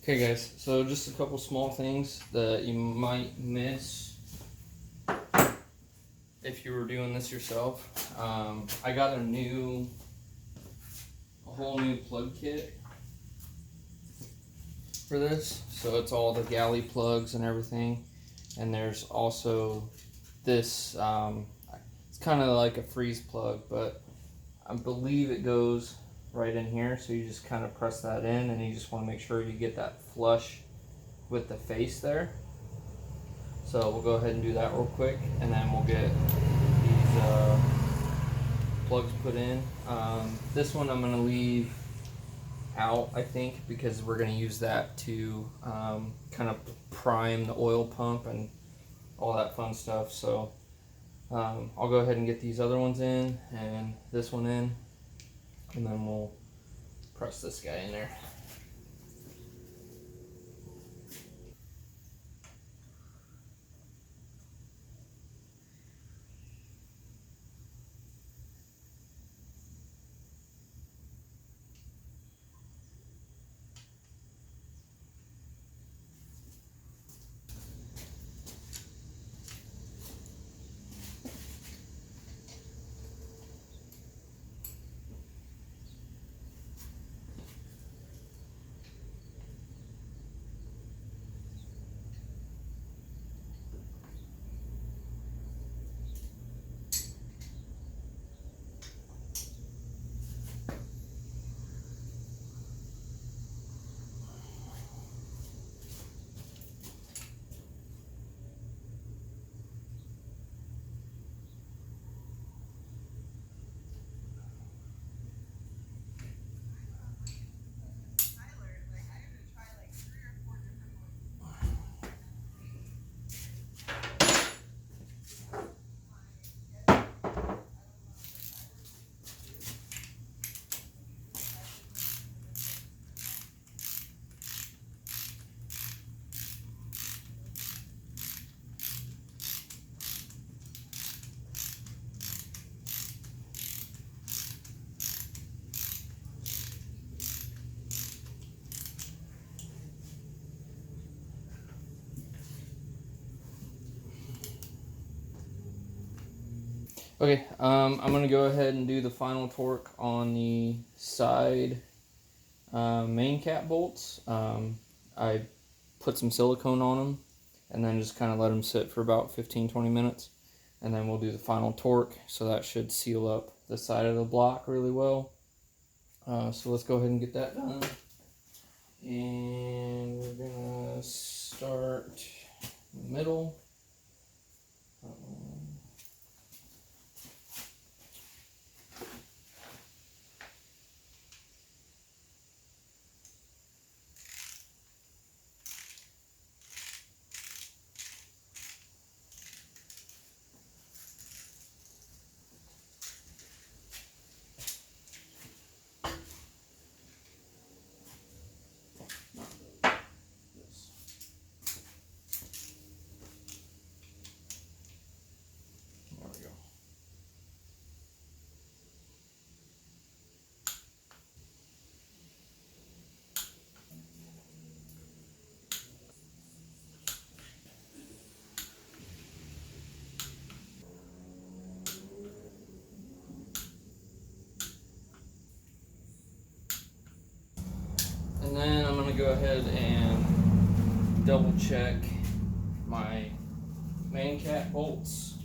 Okay guys, so just a couple small things that you might miss if you were doing this yourself. I got a whole new plug kit for this. So it's all the galley plugs and everything. And there's also this, it's kind of like a freeze plug, but I believe it goes right in here. So you just kind of press that in and you just want to make sure you get that flush with the face there. So we'll go ahead and do that real quick, and then we'll get these plugs put in. This one I'm going to leave out, I think, because we're going to use that to kind of prime the oil pump and all that fun stuff. So I'll go ahead and get these other ones in and this one in, and then we'll press this guy in there. Okay, I'm going to go ahead and do the final torque on the side main cap bolts. I put some silicone on them and then just kind of let them sit for about 15-20 minutes, and then we'll do the final torque. So that should seal up the side of the block really well. So let's go ahead and get that done, and we're gonna start in the middle. And then I'm going to go ahead and double check my main cap bolts.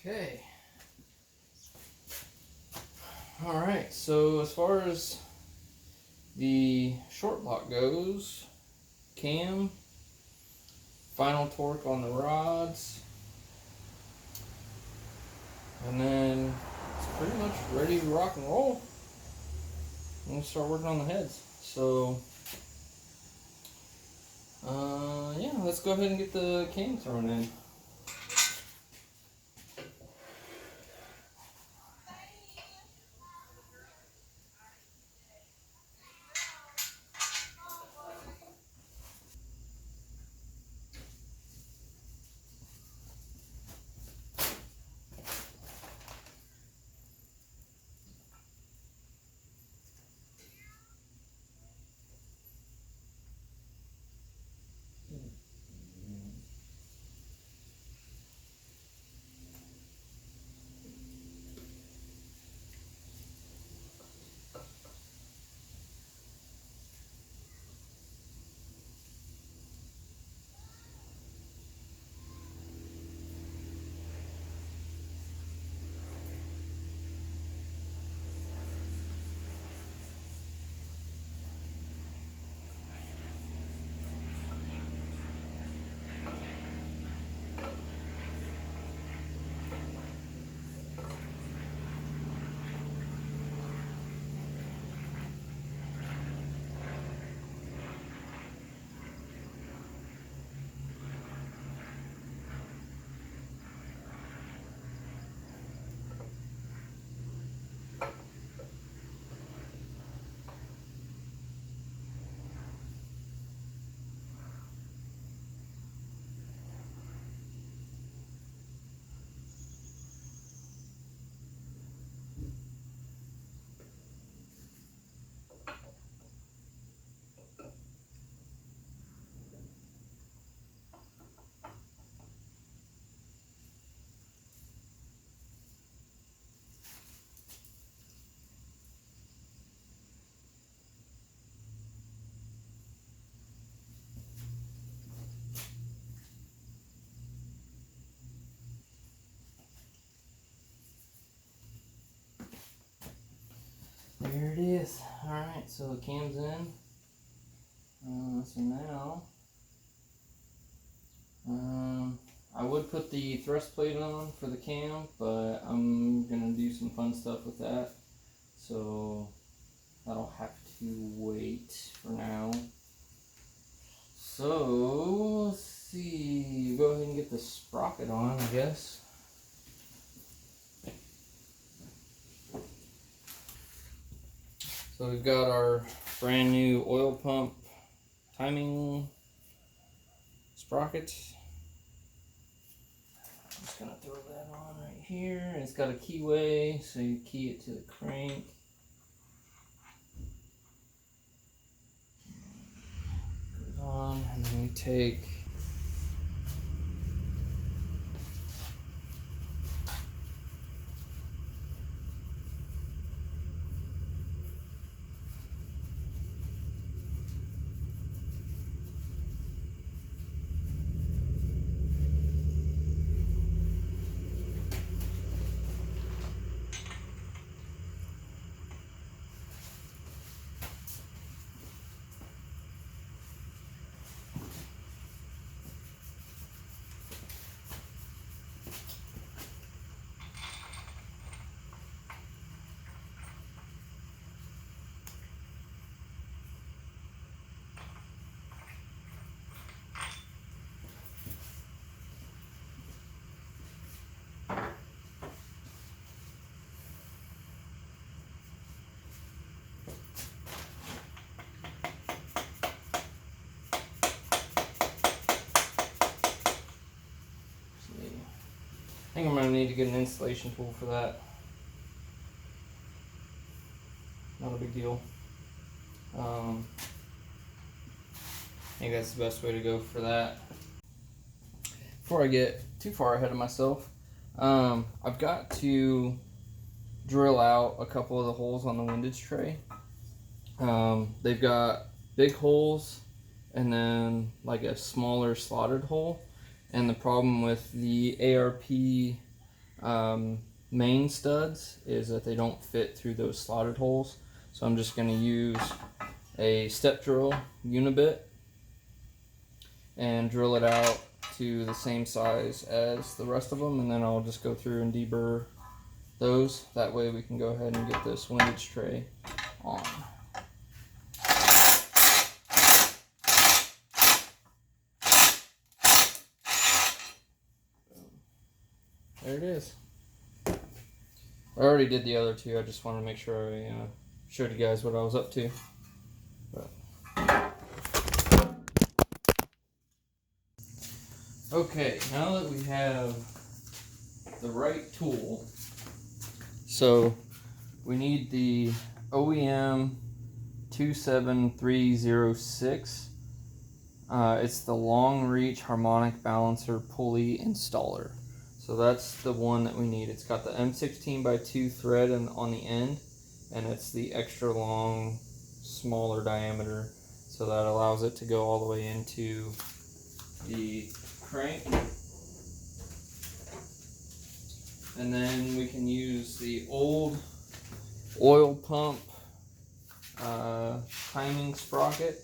Okay. Alright, so as far as the short block goes, cam, final torque on the rods, and then it's pretty much ready to rock and roll. I'm gonna start working on the heads. So yeah, let's go ahead and get the cam thrown in. There it is. Alright, so the cam's in. So now, I would put the thrust plate on for the cam, but I'm going to do some fun stuff with that. So that'll have to wait for now. So, let's see. Go ahead and get the sprocket on, I guess. So we've got our brand new oil pump timing sprocket. I'm just gonna throw that on right here. It's got a keyway, so you key it to the crank. Goes on, and then we take I think I'm going to need to get an installation tool for that. Not a big deal. I think that's the best way to go for that. Before I get too far ahead of myself, I've got to drill out a couple of the holes on the windage tray. They've got big holes and then like a smaller slotted hole. And the problem with the ARP main studs is that they don't fit through those slotted holes. So I'm just going to use a step drill unibit and drill it out to the same size as the rest of them, and then I'll just go through and deburr those. That way we can go ahead and get this windage tray on. There it is. I already did the other two. I just wanted to make sure I showed you guys what I was up to. But. Okay, now that we have the right tool, so we need the OEM 27306. It's the long reach harmonic balancer pulley installer. So that's the one that we need. It's got the M16x2 thread on the end, and it's the extra long, smaller diameter, so that allows it to go all the way into the crank. And then we can use the old oil pump timing sprocket,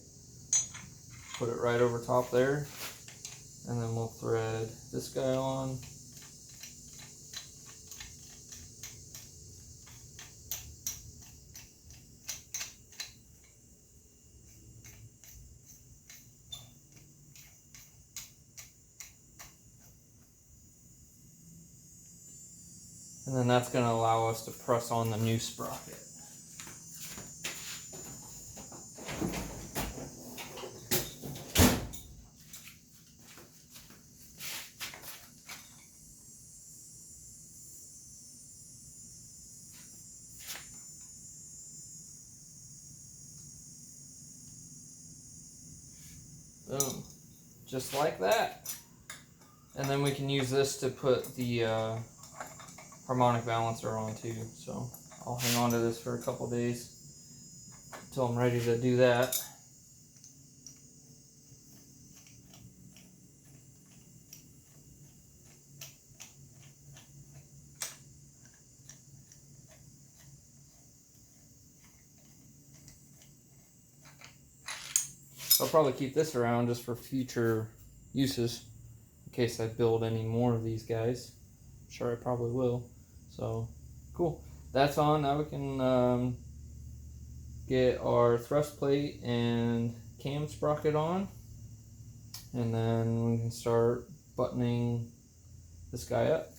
put it right over top there, and then we'll thread this guy on. And then that's going to allow us to press on the new sprocket. Boom. Just like that. And then we can use this to put the harmonic balancer on too. So I'll hang on to this for a couple days until I'm ready to do that. I'll probably keep this around just for future uses in case I build any more of these guys. I'm sure I probably will. So cool. That's on. Now we can get our thrust plate and cam sprocket on, and then we can start buttoning this guy up.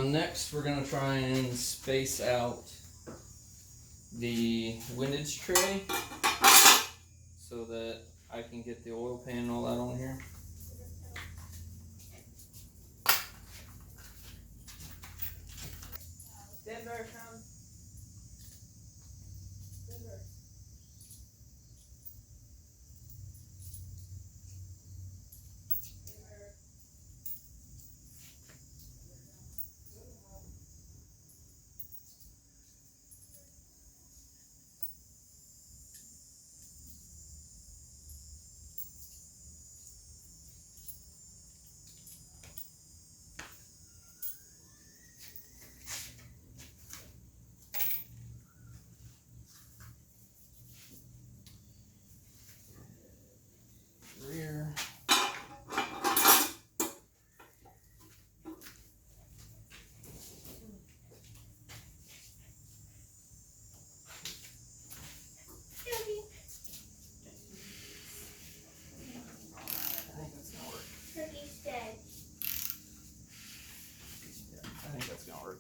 Next, we're going to try and space out the windage tray so that I can get the oil pan and all that on here. Denver, come. Denver. Rear. I think that's gonna work.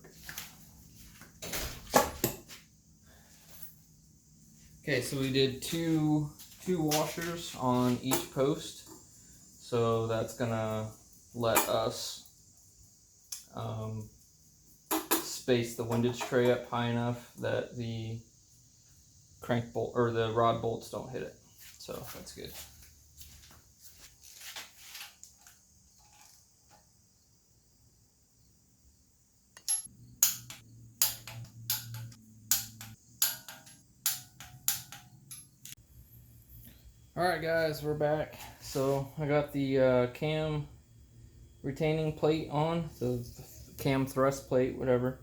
Okay, so we did two washers on each post, so that's gonna let us space the windage tray up high enough that the crank bolt or the rod bolts don't hit it. So that's good. Alright guys, we're back. So I got the cam retaining plate on, the cam thrust plate, whatever.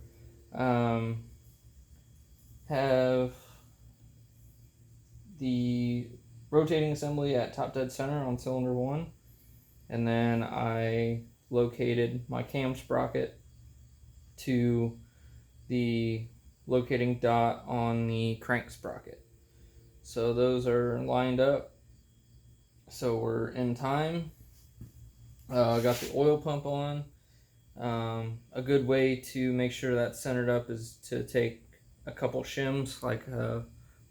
Have the rotating assembly at top dead center on cylinder 1. And then I located my cam sprocket to the locating dot on the crank sprocket. So those are lined up. So we're in time. I got the oil pump on. A good way to make sure that's centered up is to take a couple shims, like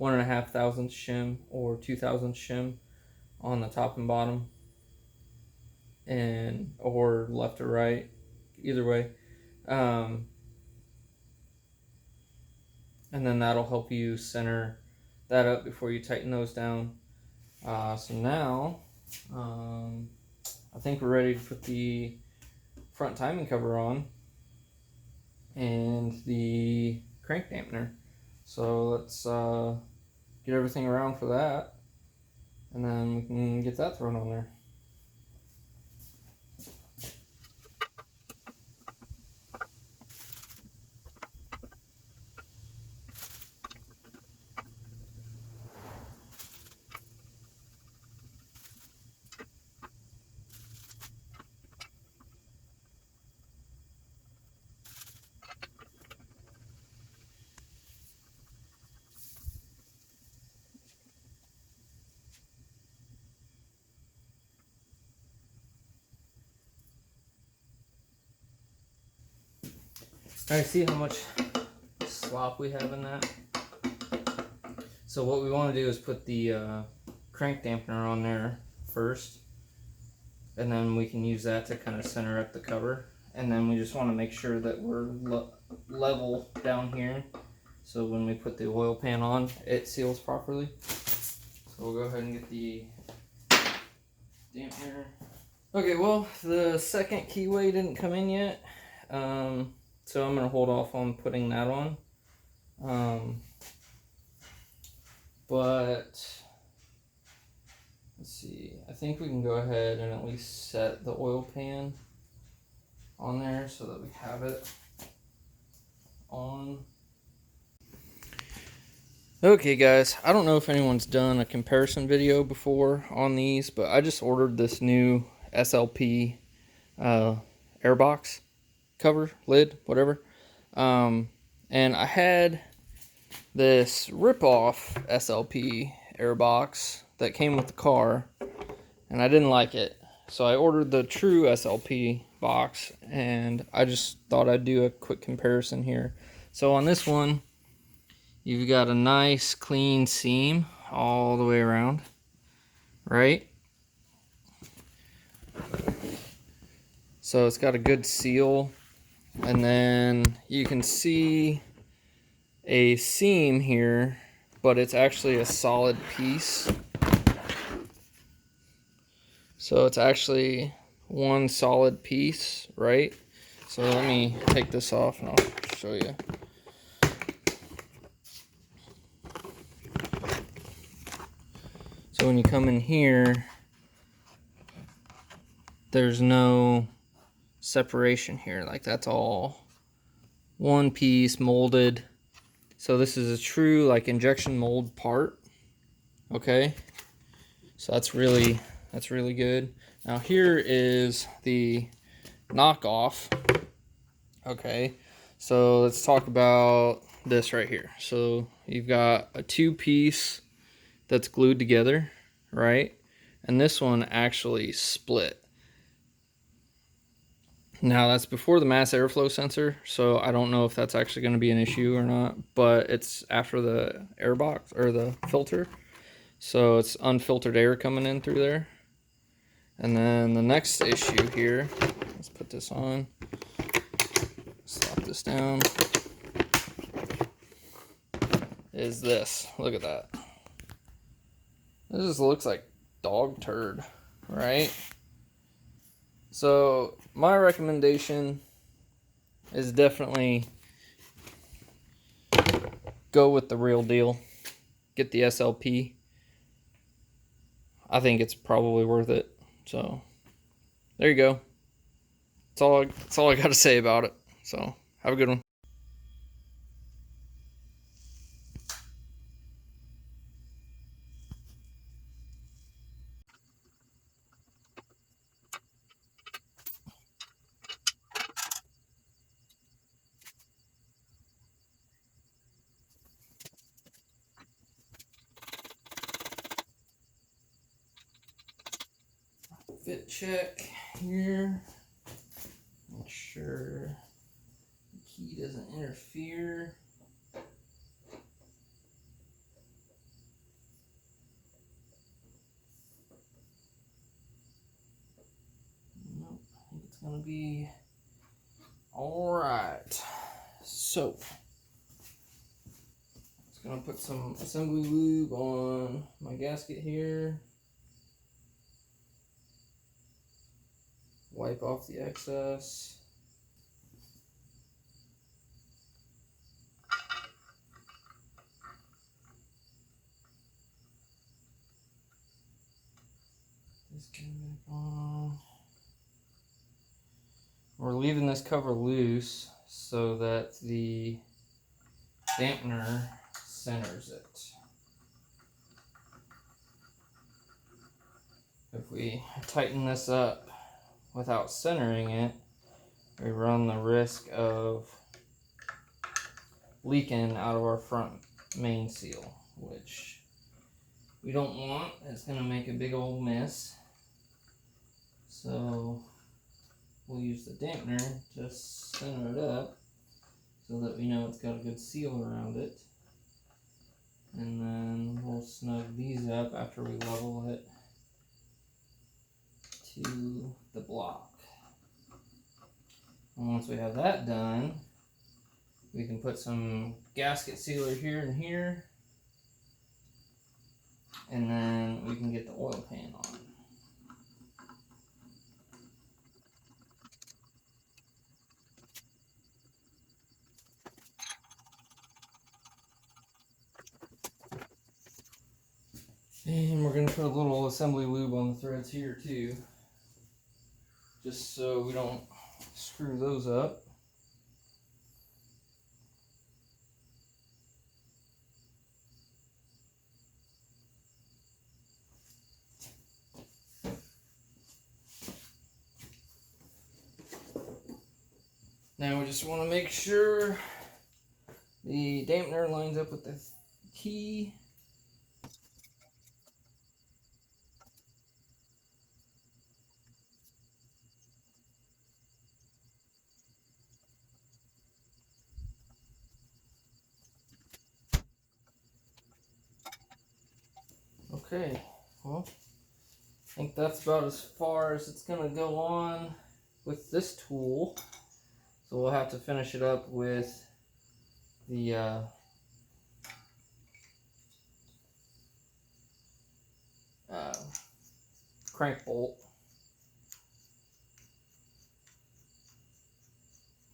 1.5 thousandth shim or 2,000 shim on the top and bottom, and or left or right, either way. And then that'll help you center that up before you tighten those down. So now I think we're ready to put the front timing cover on and the crank dampener. So let's get everything around for that, and then we can get that thrown on there. Alright, see how much slop we have in that? So what we want to do is put the crank dampener on there first, and then we can use that to kind of center up the cover. And then we just want to make sure that we're level down here, so when we put the oil pan on, it seals properly. So we'll go ahead and get the dampener. Okay, well, the second keyway didn't come in yet, so I'm going to hold off on putting that on. But let's see, I think we can go ahead and at least set the oil pan on there so that we have it on. Okay guys, I don't know if anyone's done a comparison video before on these, but I just ordered this new SLP airbox cover, lid, whatever. And I had this rip-off SLP airbox that came with the car, and I didn't like it. So I ordered the true SLP box, and I just thought I'd do a quick comparison here. So on this one, you've got a nice clean seam all the way around, right? So it's got a good seal, and then you can see a seam here, but it's actually a solid piece. So it's actually one solid piece, right? So let me take this off and I'll show you. So when you come in here, there's no separation here. Like, that's all one piece molded. So this is a true like injection mold part. Okay, so that's really good. Now here is the knockoff. Okay, so let's talk about this right here. So you've got a two-piece that's glued together, right? And this one actually split. Now that's before the mass airflow sensor, so I don't know if that's actually going to be an issue or not, but it's after the air box or the filter. So it's unfiltered air coming in through there. And then the next issue here, let's put this on, slap this down, is this. Look at that. This just looks like dog turd, right? So my recommendation is definitely go with the real deal. Get the SLP. I think it's probably worth it. So there you go. That's all I got to say about it. So have a good one. fit check here. Make sure the key doesn't interfere. Nope, I think it's gonna be all right. So, just gonna put some assembly lube on my gasket here. Wipe off the excess. Just get it back on. We're leaving this cover loose so that the dampener centers it. If we tighten this up without centering it, we run the risk of leaking out of our front main seal, which we don't want. It's going to make a big old mess. So we'll use the dampener to center it up so that we know it's got a good seal around it. And then we'll snug these up after we level it to the block. And once we have that done, we can put some gasket sealer here and here, and then we can get the oil pan on. And we're going to put a little assembly lube on the threads here too, just so we don't screw those up. Now we just want to make sure the dampener lines up with the key. Okay, well, I think that's about as far as it's going to go on with this tool. So we'll have to finish it up with the crank bolt.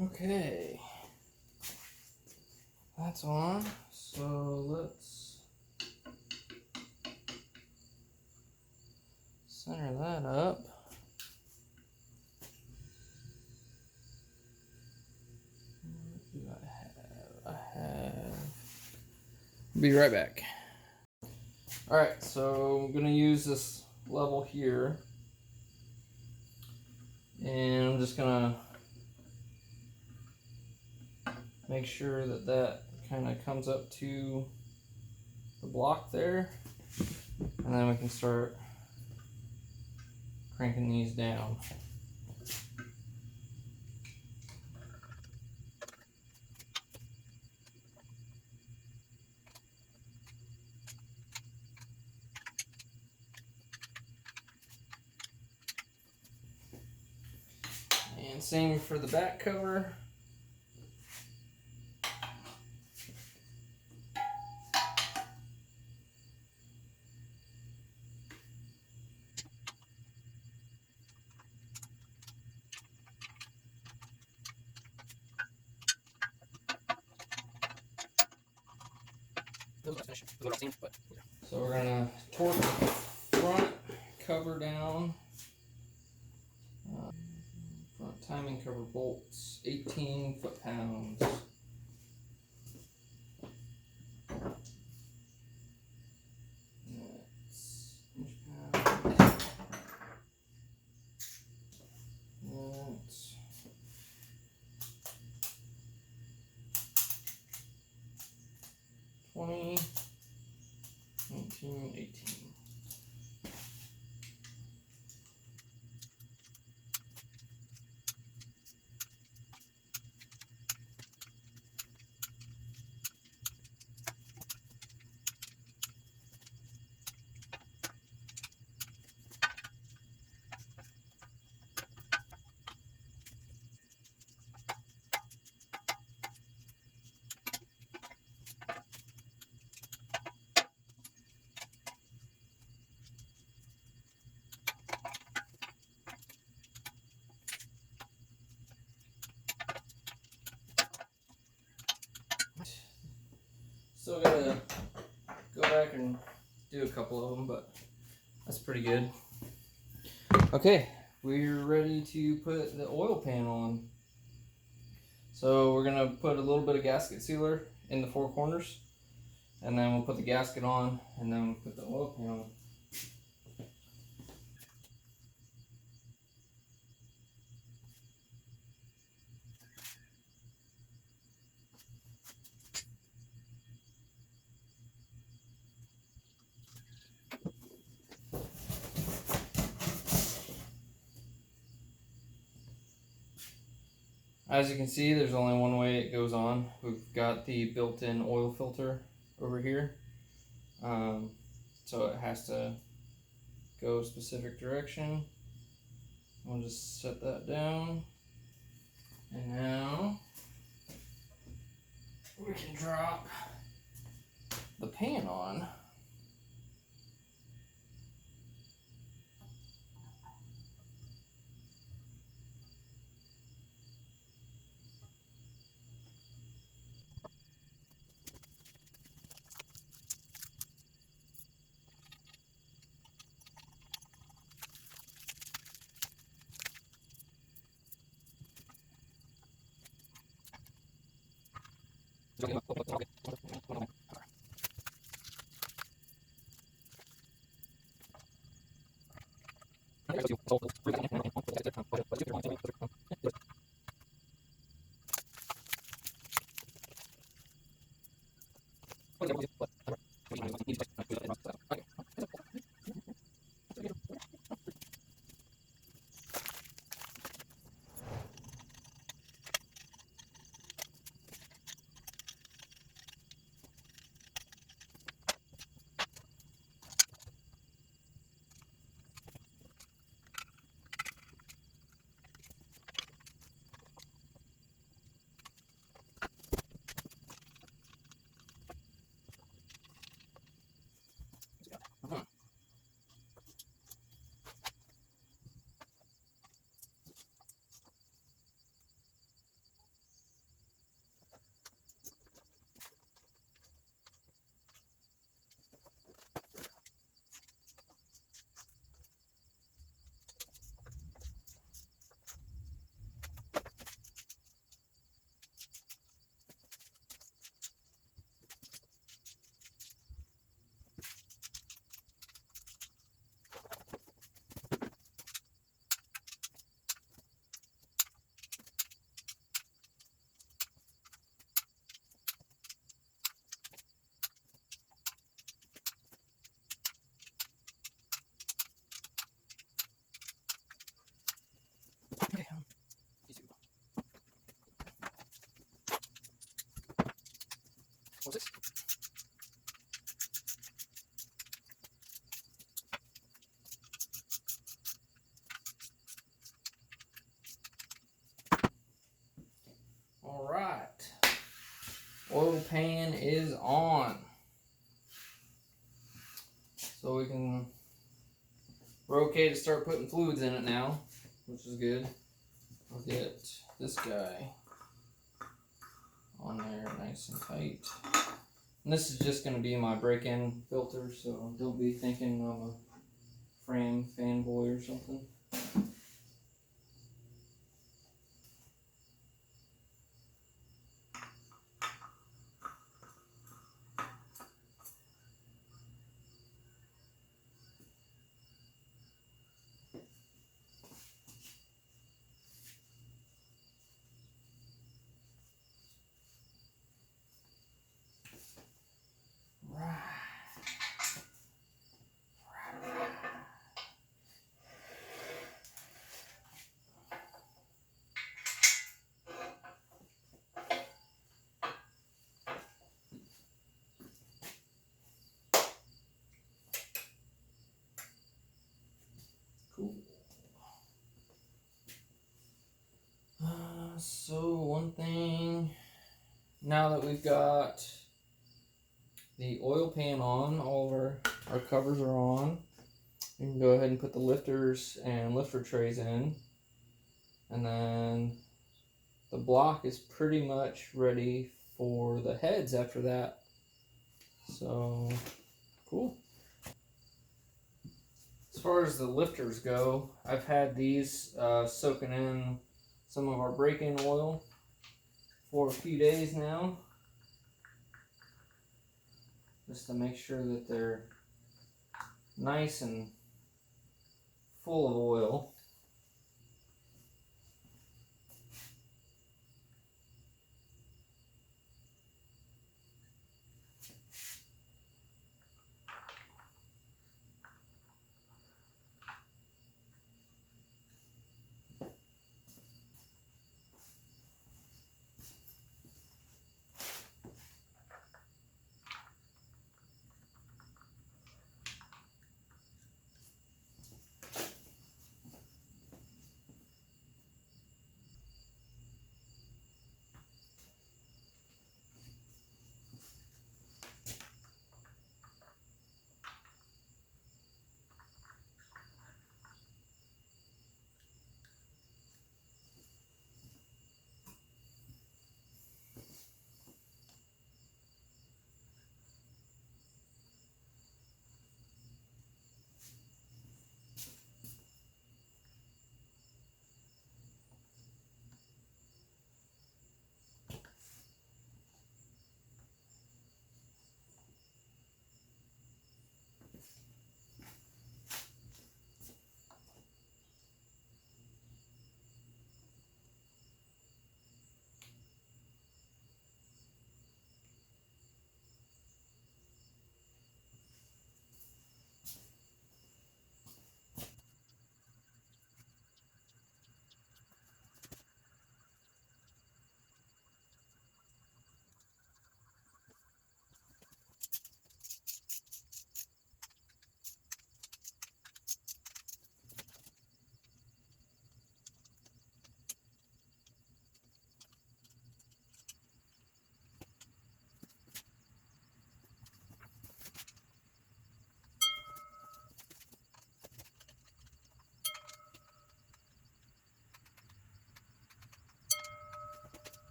Okay, that's on. So let's center that up. What do I have? I have. Be right back. Alright, so I'm going to use this level here. And I'm just going to make sure that that kind of comes up to the block there. And then we can start cranking these down. And same for the back cover. So we're gonna torque the front cover down. Front timing cover bolts, 18 foot-pounds. That's inch-pounds. That's 20, 19, 18. do a couple of them, but that's pretty good. Okay, we're ready to put the oil pan on. So we're gonna put a little bit of gasket sealer in the four corners, and then we'll put the gasket on, and then we'll put the oil pan on. As you can see, there's only one way it goes on. We've got the built-in oil filter over here. So it has to go a specific direction. We'll just set that down. And now we can drop the pan on. All right, oil pan is on. So we're okay to start putting fluids in it now, which is good. I'll get this guy on there nice and tight. And this is just going to be my break-in filter, so don't be thinking I'm a Fram fanboy or something. Cool. So one thing, now that we've got the oil pan on, all of our covers are on, you can go ahead and put the lifters and lifter trays in. And then the block is pretty much ready for the heads after that. So, cool. As far as the lifters go, I've had these soaking in some of our break-in oil for a few days now, just to make sure that they're nice and full of oil.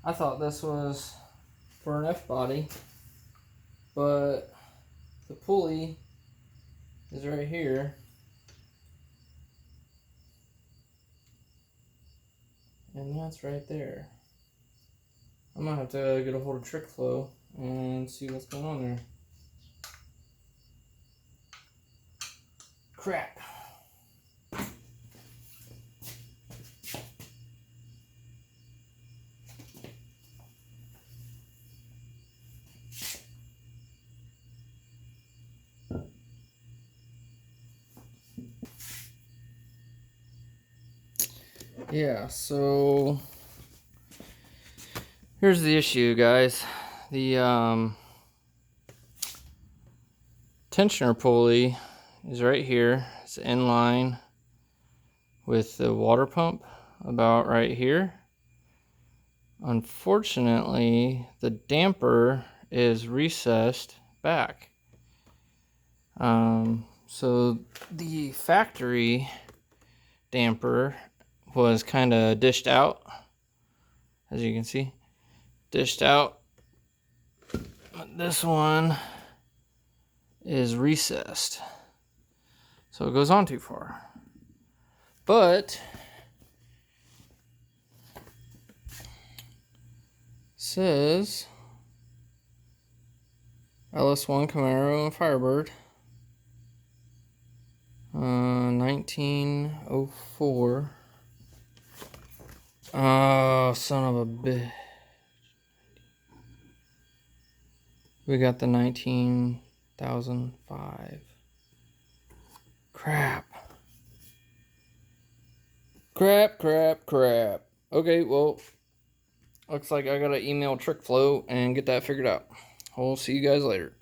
I thought this was for an F-body, but the pulley is right here. And that's right there. I'm gonna have to get a hold of Trick Flow and see what's going on there. Crap. Yeah, so here's the issue, guys. The tensioner pulley is right here. It's in line with the water pump, about right here. Unfortunately, the damper is recessed back. So the factory damper was kind of dished out, as you can see, dished out. This one is recessed, so it goes on too far. But says LS1 Camaro and Firebird, 1904. Oh, son of a bitch. We got the 19,005. Crap. Crap. Okay, well, looks like I gotta email Trick Flow and get that figured out. We'll see you guys later.